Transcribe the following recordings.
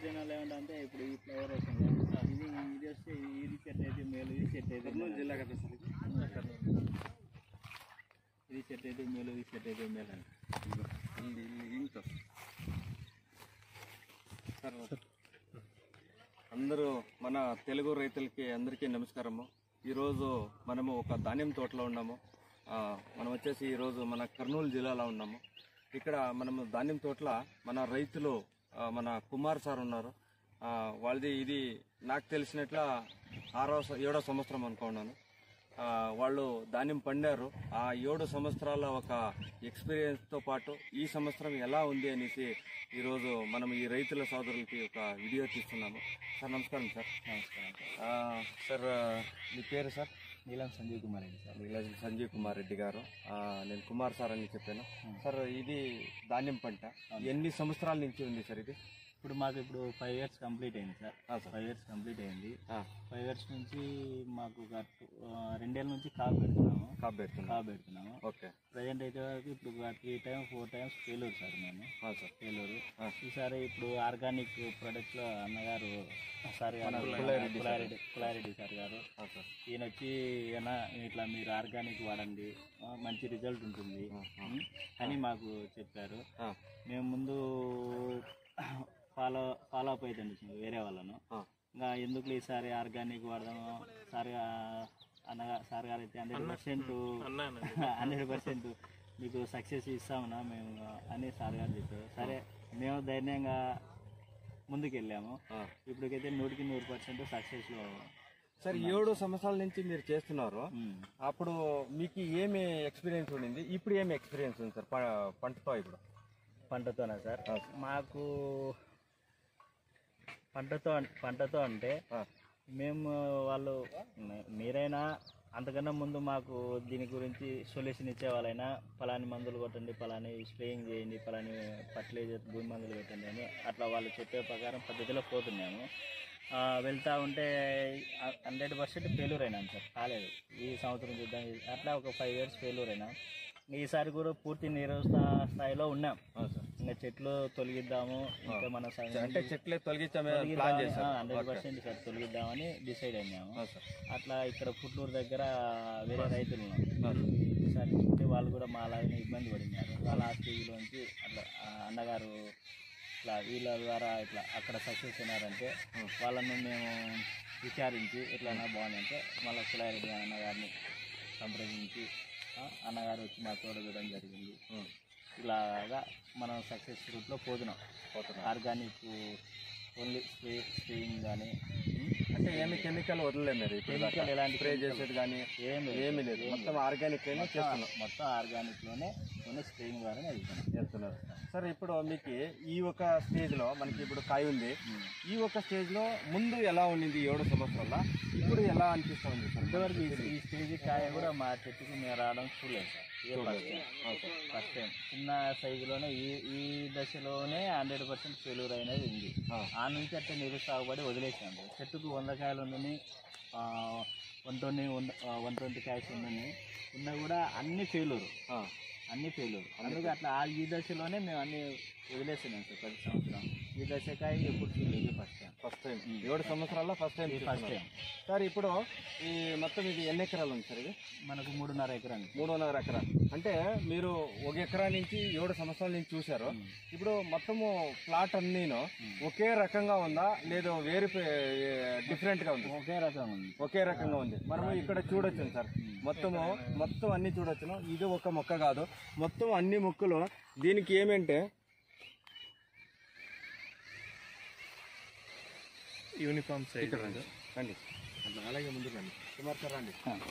జనాలు ఏమంటే ఇప్పుడు ఈ ఫ్లవర్ వస్తుంది ఇది వస్తే ఇది చెట్టు అయితే మేలు, ఇది చెట్టు అయితే జిల్లా కదా సార్, ఇది చెట్టు అయితే మేలు, ఇది చెట్టు అయితే మేలు అంటే అందరూ మన తెలుగు రైతులకి అందరికీ నమస్కారము. ఈరోజు మనము ఒక ధాన్యం తోటలో ఉన్నాము. మనం వచ్చేసి ఈరోజు మన కర్నూలు జిల్లాలో ఉన్నాము. ఇక్కడ మనము ధాన్యం తోటలో మన రైతులు మన కుమార్ సార్ ఉన్నారు. వాళ్ళది ఇది నాకు తెలిసినట్ల 7వ సంవత్సరం అనుకున్నాను. వాళ్ళు ధాన్యం పండారు. ఆ 7 సంవత్సరాల ఒక ఎక్స్పీరియన్స్తో పాటు ఈ సంవత్సరం ఎలా ఉంది అనేసి ఈరోజు మనం ఈ రైతుల సోదరులకి ఒక వీడియో తీస్తున్నాము. సార్ నమస్కారం సార్. నమస్కారం సార్ మీ పేరు సార్? నీలం సంజీవ్ కుమార్ రెడ్డి సార్. నీలం సంజీవ్ కుమార్ రెడ్డి గారు. నేను కుమార్ సార్ అని చెప్పాను. సార్ ఇది ధాన్యం పంట ఎన్ని సంవత్సరాల నుంచి ఉంది సార్ ఇది? ఇప్పుడు మాకు 5 years కంప్లీట్ అయింది సార్. 5 years కంప్లీట్ అయింది. 5 years నుంచి మాకు 2 ఏళ్ళ నుంచి కాపు పెడుతున్నాము. ఓకే. ప్రజెంట్ అయితే వరకు ఇప్పుడు 4 times ఫెయిల్యూర్ సార్ మేము. ఫెయిల్యూర్ ఈసారి ఇప్పుడు ఆర్గానిక్ ప్రొడక్ట్లో అన్నగారు సార్ కులారెడ్డి సార్ గారు ఈయన వచ్చి ఇట్లా మీరు ఆర్గానిక్ వాడండి మంచి రిజల్ట్ ఉంటుంది అని మాకు చెప్పారు. మేము ముందు ఫాలో అప్ అవుతుంది వేరే వాళ్ళను. ఇంకా ఎందుకు ఈసారి ఆర్గానిక్ వాడదాము సార్ సార్ గారు అయితే 100% మీకు సక్సెస్ ఇస్తామన్నా మేము అని సార్ గారు చెప్పారు. సరే మేము ధైర్యంగా ముందుకు వెళ్ళాము. ఇప్పటికైతే 100% సక్సెస్లో. సార్ 7 సంవత్సరాల నుంచి మీరు చేస్తున్నారు. అప్పుడు మీకు ఏమి ఎక్స్పీరియన్స్ ఉండింది, ఇప్పుడు ఏమి ఎక్స్పీరియన్స్ ఉంది సార్ పంటతో? ఇప్పుడు పంటతోనా సార్? మాకు పంటతో అంటే మేము వాళ్ళు మీరైనా అంతకన్నా ముందు మాకు దీని గురించి సొల్యూషన్ ఇచ్చే వాళ్ళైనా పలాని మందులు కొట్టండి, పలాని స్ప్రేయింగ్ చేయండి, పలాని ఫర్టిలైజర్ భూమి మందులు పెట్టండి అని అట్లా వాళ్ళు చెప్పే ప్రకారం పద్ధతిలో పోతున్నాము. వెళ్తూ ఉంటే 100% ఫెయిల్యూర్ అయినాం సార్. కాలేదు. ఈ సంవత్సరం చూద్దాం అట్లా ఒక 5 years ఫెయిల్యూర్ అయినాం. ఈసారి కూడా పూర్తి నిరోధ స్థాయిలో ఉన్నాం. ఇంకా చెట్లు తొలగిద్దాము, ఇంకా మన అంటే చెట్లే 100% సార్ తొలగిద్దామని డిసైడ్ అయినాము. అట్లా ఇక్కడ పుట్టూరు దగ్గర వేరే రైతులు ఈసారి వాళ్ళు కూడా మా అలాగే ఇబ్బంది పడినారు. వాళ్ళ ఆ స్టేజ్లోంచి అట్లా అన్నగారు ఇట్లా వీళ్ళ ద్వారా ఇట్లా అక్కడ సక్సెస్ అయినారంటే వాళ్ళను మేము విచారించి ఎట్లన్నా బాగుందంటే మళ్ళీ కులారెడ్డి అన్నగారిని సంప్రదించి అన్నగారు వచ్చి మా తోడగడం జరిగింది. ఇలాగా మనం సక్సెస్ రూట్లో పోతున్నాం. ఆర్గానిక్ ఓన్లీ స్ప్రేయింగ్ కానీ అంటే ఏమి కెమికల్ వదలలేదు మీరు? కెమికల్ ఎలాంటి స్ప్రే చేసేది కానీ ఏమీ లేదు, మొత్తం ఆర్గానిక్ చేస్తున్నాం. మొత్తం ఆర్గానిక్లోనే స్ప్రేయింగ్ ద్వారానే వెళ్తున్నారు. సార్ ఇప్పుడు మీకు ఈ ఒక స్టేజ్లో మనకి ఇప్పుడు కాయ ఉంది. ఈ ఒక స్టేజ్లో ముందు ఎలా ఉండింది 7 సంవత్సరాల, ఇప్పుడు ఎలా అనిపిస్తూ ఉంది సార్? ఇంతవరకు ఈ స్టేజ్ కాయ కూడా మా చెట్టుకు మేము రావడం చూడలేదు సార్. ఫస్ట్ టైం చిన్న సైజులోనే ఈ దశలోనే 100% ఫెయిల్యూర్ అనేది ఉంది. ఆ నుంచి అట్లా నిరుత్సాహపడి వదిలేసాము. చెట్టుకు 100 కాయలు ఉందని 120 కాయస్ ఉందని ఉన్నా కూడా అన్ని ఫెయిల్యూర్. అందుకే అట్లా ఈ దశలోనే మేము అన్ని వదిలేస్తున్నాం సార్. 10 సంవత్సరం ఈ దశకాయ ఎప్పుడు చూడలేదు. ఫస్ట్ టైం 7 సంవత్సరాల్లో ఫస్ట్ టైం. సార్ ఇప్పుడు ఈ మొత్తం ఇది ఎన్ని ఎకరాలు ఉంది సార్? ఇది మనకు 3.5 ఎకరాలు. 3.5 ఎకరాలు అంటే మీరు 1 ఎకరా నుంచి 7 సంవత్సరాల నుంచి చూశారు. ఇప్పుడు మొత్తము ప్లాట్ అన్నీను ఒకే రకంగా ఉందా లేదు వేరే డిఫరెంట్గా ఉంది? ఒకే రకంగా ఉంది. మనము ఇక్కడ చూడొచ్చు సార్, మొత్తం అన్ని చూడొచ్చును. ఇది ఒక మొక్క కాదు, మొత్తం అన్ని మొక్కలు. దీనికి ఏమంటే యూనిఫామ్ సైజ్ రండి అట్లా అలాగే ముందు రండి. కుమార్ సార్ రండి. సార్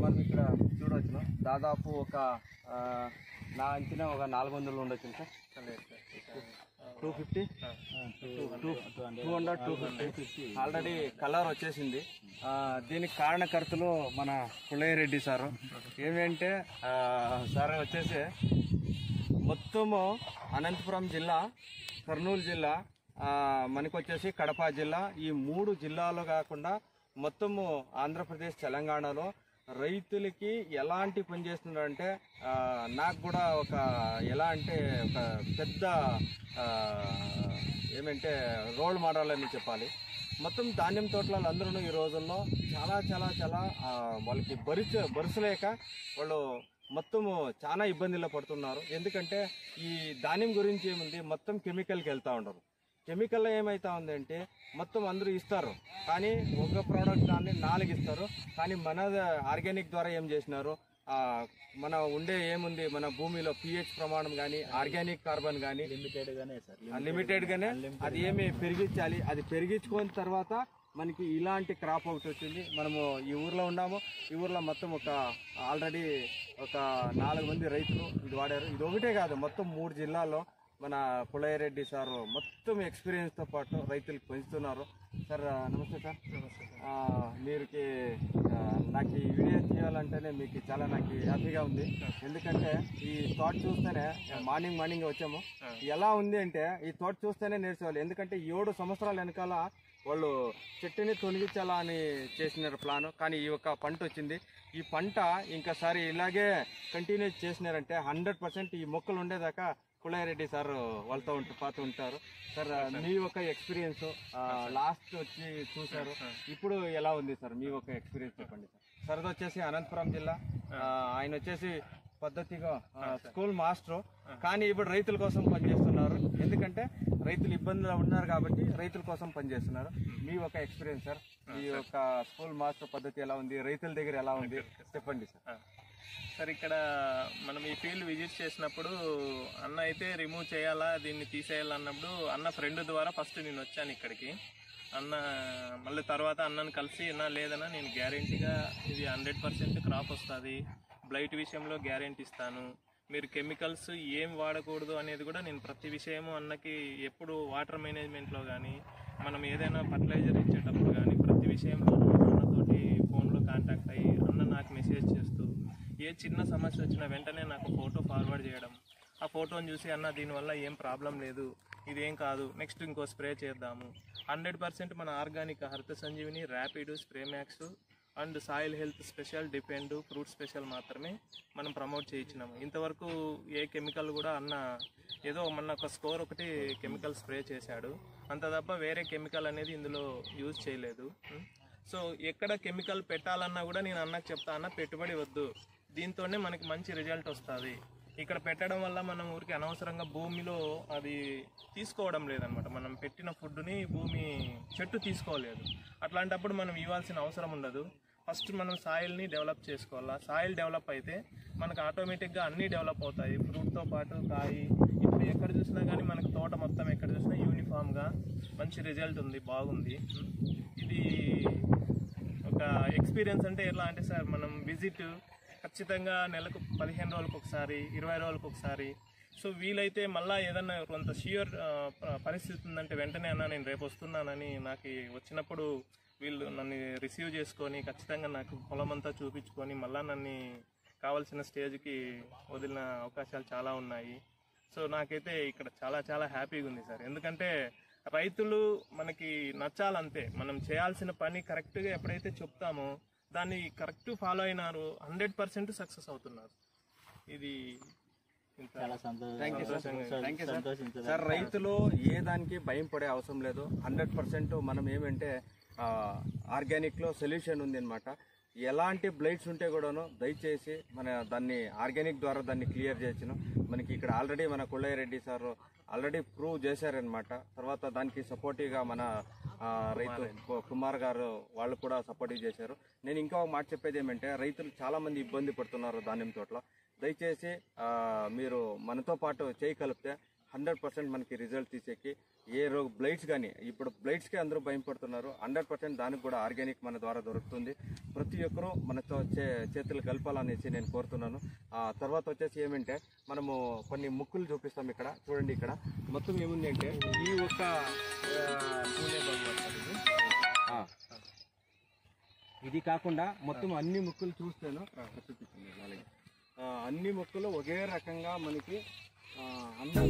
మనం ఇక్కడ చూడవచ్చును దాదాపు ఒక నా అంచనా ఒక 400 ఉండొచ్చు సార్. 250 250 ఆల్రెడీ కలర్ వచ్చేసింది. దీనికి కారణకర్తలు మన కులయ్యరెడ్డి సారు. ఏమంటే సార్ వచ్చేసి మొత్తము అనంతపురం జిల్లా, కర్నూలు జిల్లా, మనకు వచ్చేసి కడప జిల్లా, ఈ 3 జిల్లాలు కాకుండా మొత్తము ఆంధ్రప్రదేశ్, తెలంగాణలో రైతులకి ఎలాంటి పని చేస్తున్నారంటే నాకు కూడా ఒక ఎలా అంటే ఒక పెద్ద ఏమంటే రోల్ మోడల్ అని చెప్పాలి. మొత్తం ధాన్యం తోటలలో అందరూ ఈ రోజుల్లో చాలా చాలా చాలా వాళ్ళకి భరించలేక వాళ్ళు మొత్తము చాలా ఇబ్బందుల్లో పడుతున్నారు. ఎందుకంటే ఈ ధాన్యం గురించి ఏముంది, మొత్తం కెమికల్కి వెళ్తూ ఉంటారు. కెమికల్లో ఏమవుతా ఉందంటే మొత్తం అందరూ ఇస్తారు, కానీ ఒక ప్రోడక్ట్ దాన్ని 4 ఇస్తారు. కానీ మన ఆర్గానిక్ ద్వారా ఏం చేసినారు, మన ఉండే ఏముంది మన భూమిలో pH ప్రమాణం కానీ ఆర్గానిక్ కార్బన్ కానీ లిమిటెడ్గానే అది ఏమి పెరిగించాలి, అది పెరిగించుకున్న తర్వాత మనకి ఇలాంటి క్రాప్ ఒకటి వచ్చింది. మనము ఈ ఊర్లో ఉన్నాము, ఈ ఊర్లో మొత్తం ఆల్రెడీ ఒక 4 మంది రైతులు ఇది వాడారు. ఇది ఒకటే కాదు, మొత్తం 3 జిల్లాల్లో మన పుల్లయ్య రెడ్డి సార్ మొత్తం ఎక్స్పీరియన్స్తో పాటు రైతులకు పెంచుతున్నారు. సార్ నమస్తే సార్. మీరుకి నాకు ఈ వీడియో తీయాలంటేనే మీకు చాలా నాకు హ్యాపీగా ఉంది. ఎందుకంటే ఈ తోట చూస్తేనే మార్నింగ్ వచ్చాము, ఎలా ఉంది అంటే ఈ తోట చూస్తేనే నేర్చుకోవాలి. ఎందుకంటే 7 సంవత్సరాల వెనకాల వాళ్ళు చెట్టుని తొలగించాలా అని చేసినారు ప్లాను, కానీ ఈ యొక్క పంట వచ్చింది. ఈ పంట ఇంకాసారి ఇలాగే కంటిన్యూ చేసినారంటే 100% ఈ మొక్కలు ఉండేదాకా పుల్లయ్య రెడ్డి సార్ వాళ్ళతో పాటు ఉంటారు. సార్ మీ యొక్క ఎక్స్పీరియన్స్ లాస్ట్ వచ్చి చూసారు, ఇప్పుడు ఎలా ఉంది సార్ మీ యొక్క ఎక్స్పీరియన్స్ చెప్పండి సార్. సార్ వచ్చేసి అనంతపురం జిల్లా, ఆయన వచ్చేసి పద్ధతిగా స్కూల్ మాస్టర్, కానీ ఇప్పుడు రైతుల కోసం పనిచేస్తున్నారు. ఎందుకంటే రైతులు ఇబ్బందులు ఉన్నారు కాబట్టి రైతుల కోసం పనిచేస్తున్నారు. మీ ఒక ఎక్స్పీరియన్స్ సార్, ఈ యొక్క స్కూల్ మాస్టర్ పద్ధతి ఎలా ఉంది, రైతుల దగ్గర ఎలా ఉంది చెప్పండి సార్. సార్ ఇక్కడ మనం ఈ ఫీల్డ్ విజిట్ చేసినప్పుడు అన్న అయితే రిమూవ్ చేయాలా దీన్ని తీసేయాలన్నప్పుడు అన్న ఫ్రెండ్ ద్వారా ఫస్ట్ నేను వచ్చాను ఇక్కడికి. అన్న మళ్ళీ తర్వాత అన్నను కలిసి లేదన్నా నేను గ్యారెంటీగా ఇది 100% క్రాప్ వస్తుంది, బ్లైట్ విషయంలో గ్యారెంటీ ఇస్తాను, మీరు కెమికల్స్ ఏం వాడకూడదు అనేది కూడా నేను ప్రతి విషయము అన్నకి ఎప్పుడు వాటర్ మేనేజ్మెంట్లో కానీ మనం ఏదైనా ఫర్టిలైజర్ ఇచ్చేటప్పుడు కానీ ప్రతి విషయంలో అన్నతోటి ఫోన్లో కాంటాక్ట్ అయ్యి అన్న నాకు మెసేజ్ చేస్తూ ఏ చిన్న సమస్య వచ్చినా వెంటనే నాకు ఫోటో ఫార్వర్డ్ చేయడం, ఆ ఫోటోని చూసి అన్న దీనివల్ల ఏం ప్రాబ్లం లేదు, ఇదేం కాదు, నెక్స్ట్ ఇంకో స్ప్రే చేద్దాము, 100% మన ఆర్గానిక్ హరిత Sanjeevini, rapid, spray max and soil health special, depend, fruit special మాత్రమే మనం ప్రమోట్ చేయించినాము. ఇంతవరకు ఏ కెమికల్ కూడా అన్న ఏదో మొన్న ఒక స్కోర్ ఒకటి కెమికల్ స్ప్రే చేశాడు, అంత తప్ప వేరే కెమికల్ అనేది ఇందులో యూజ్ చేయలేదు. సో ఎక్కడ కెమికల్ పెట్టాలన్నా కూడా నేను అన్నకు చెప్తా, అన్న పెట్టుబడి వద్దు, దీంతోనే మనకి మంచి రిజల్ట్ వస్తుంది. ఇక్కడ పెట్టడం వల్ల మనం ఊరికి అనవసరంగా భూమిలో అది తీసుకోవడం లేదనమాట, మనం పెట్టిన ఫుడ్ని భూమి చెట్టు తీసుకోలేదు. అట్లాంటప్పుడు మనం ఇవ్వాల్సిన అవసరం ఉండదు. ఫస్ట్ మనం సాయిల్ని డెవలప్ చేసుకోవాలా, సాయిల్ డెవలప్ అయితే మనకు ఆటోమేటిక్గా అన్నీ డెవలప్ అవుతాయి, ఫ్రూట్తో పాటు కాయి. ఇప్పుడు ఎక్కడ చూసినా కానీ మనకు తోట మొత్తం ఎక్కడ చూసినా యూనిఫామ్గా మంచి రిజల్ట్ ఉంది, బాగుంది. ఇది ఒక ఎక్స్పీరియన్స్ అంటే ఎలా అంటే సార్, మనం విజిట్ ఖచ్చితంగా నెలకు 15 రోజులకు ఒకసారి, 20 రోజులకు ఒకసారి, సో వీలైతే మళ్ళీ ఏదన్నా కొంత ష్యూర్ పరిస్థితి ఉందంటే వెంటనే అన్న నేను రేపు వస్తున్నానని నాకు వచ్చినప్పుడు వీళ్ళు నన్ను రిసీవ్ చేసుకొని ఖచ్చితంగా నాకు పొలమంతా చూపించుకొని మళ్ళీ నన్ను కావాల్సిన స్టేజ్కి వదిలిన అవకాశాలు చాలా ఉన్నాయి. సో నాకైతే ఇక్కడ చాలా చాలా హ్యాపీగా ఉంది సార్. ఎందుకంటే రైతులు మనకి నచ్చాలంతే, మనం చేయాల్సిన పని కరెక్ట్గా ఎప్పుడైతే చెప్తామో దాన్ని కరెక్ట్ ఫాలో అయినారు, 100% సక్సెస్ అవుతున్నారు. ఇది చాలా సంతోషం సార్. రైతులు ఏ దానికి భయం పడే అవసరం లేదు, 100% మనం ఏమంటే ఆర్గానిక్లో సొల్యూషన్ ఉంది అనమాట. ఎలాంటి బ్లైట్స్ ఉంటే కూడాను దయచేసి మన దాన్ని ఆర్గానిక్ ద్వారా దాన్ని క్లియర్ చేయొచ్చును. మనకి ఇక్కడ ఆల్రెడీ మన Pullaiah Reddy sir already prove చేశారనమాట. తర్వాత దానికి సపోర్టివ్గా మన రైతు కుమార్ గారు వాళ్ళు కూడా సపోర్టివ్ చేశారు. నేను ఇంకా ఒక మాట చెప్పేది ఏమంటే, రైతులు చాలామంది ఇబ్బంది పడుతున్నారు ధాన్యం తోటలో. దయచేసి మీరు మనతో పాటు చేయి కలిపితే 100% మనకి రిజల్ట్ తీసేకి ఏ రోగ బ్లైట్స్ కానీ, ఇప్పుడు బ్లైట్స్కి అందరూ భయపడుతున్నారు, 100% దానికి కూడా ఆర్గానిక్ మన ద్వారా దొరుకుతుంది. ప్రతి ఒక్కరూ మనతో చేతులు కలపాలనేసి నేను కోరుతున్నాను. తర్వాత వచ్చేసి ఏమంటే మనము కొన్ని ముక్కులు చూపిస్తాం. ఇక్కడ చూడండి, ఇక్కడ మొత్తం ఏముంది అంటే ఈ ఒక్క ఇది కాకుండా మొత్తం అన్ని ముక్కులు చూస్తేను చూపించండి. అన్ని ముక్కులు ఒకే రకంగా మనకి అందరూ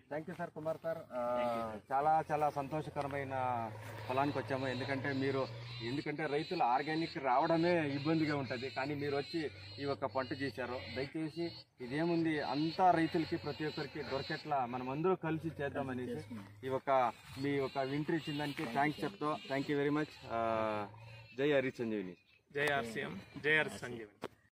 thank you sir, Kumar sir. చాలా చాలా సంతోషకరమైన పొలానికి వచ్చాము. ఎందుకంటే రైతులు ఆర్గానిక్ రావడమే ఇబ్బందిగా ఉంటుంది, కానీ మీరు వచ్చి ఈ ఒక్క పంట చేశారు. దయచేసి ఇదేముంది, అంతా రైతులకి ప్రతి ఒక్కరికి దొరికేట్లా మనం అందరూ కలిసి చేద్దామనేసి మీ ఒక వింటర్ ఇచ్చిన దానికి థ్యాంక్స్ చెప్తాం. Thank you very much. జై హరి సంజీవిని. జై ఆర్సీఎం, జై హరి సంజీవిని.